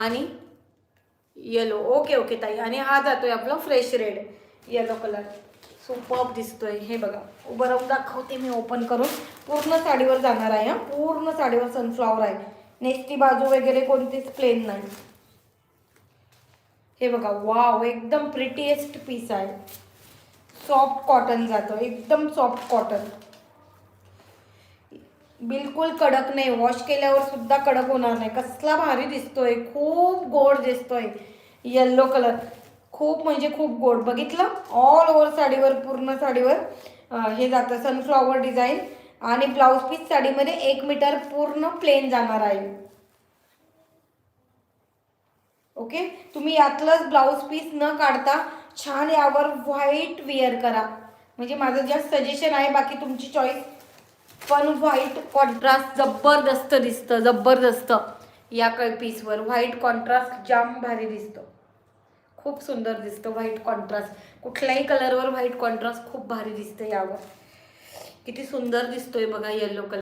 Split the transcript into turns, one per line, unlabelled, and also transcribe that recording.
आणि yellow. Okay okay ताई. आणि हा जातोय आपला fresh red, yellow colour. Superb दिसतोय. हे बघा, उभं राहून दाखवते मी ओपन करून. पूर्ण साडीवर जाणार आहे. पूर्ण साडीवर सनफ्लॉवर आहे. नेक्स्टची बाजू वगैरे कोणतीच प्लेन नाही. हे बघा, वाव, एकदम प्रिटीएस्ट पीस आहे. सॉफ्ट कॉटन जातो, एकदम सॉफ्ट कॉटन, बिलकुल कडक नाही. वॉश केल्यावर सुद्धा कडक होणार नाही. कसला भारी दिसतोय, खूप गोड दिसतोय. येल्लो कलर खूप म्हणजे खूप गोड. बघितलं, ऑल ओव्हर साडीवर, पूर्ण साडीवर हे जातं सनफ्लॉवर डिझाईन. आणि ब्लाऊज पीस साडीमध्ये 1 मीटर पूर्ण प्लेन जाणार आहे. ओके, तुम्ही यातलंच ब्लाऊज पीस न काढता छान यावर व्हाईट वेअर करा. म्हणजे माझं जस्ट सजेशन आहे, बाकी तुमची चॉईस. पण व्हाईट कॉन्ट्रास्ट जबरदस्त दिसतं, जबरदस्त. या पीसवर व्हाईट कॉन्ट्रास्ट जाम भारी दिसतं, खूप सुंदर दिसतं व्हाईट कॉन्ट्रास्ट. कुठल्याही कलरवर व्हाईट कॉन्ट्रास्ट खूप भारी दिसतं. यावर किती सुंदर दिसतोय बघा येलो कलर.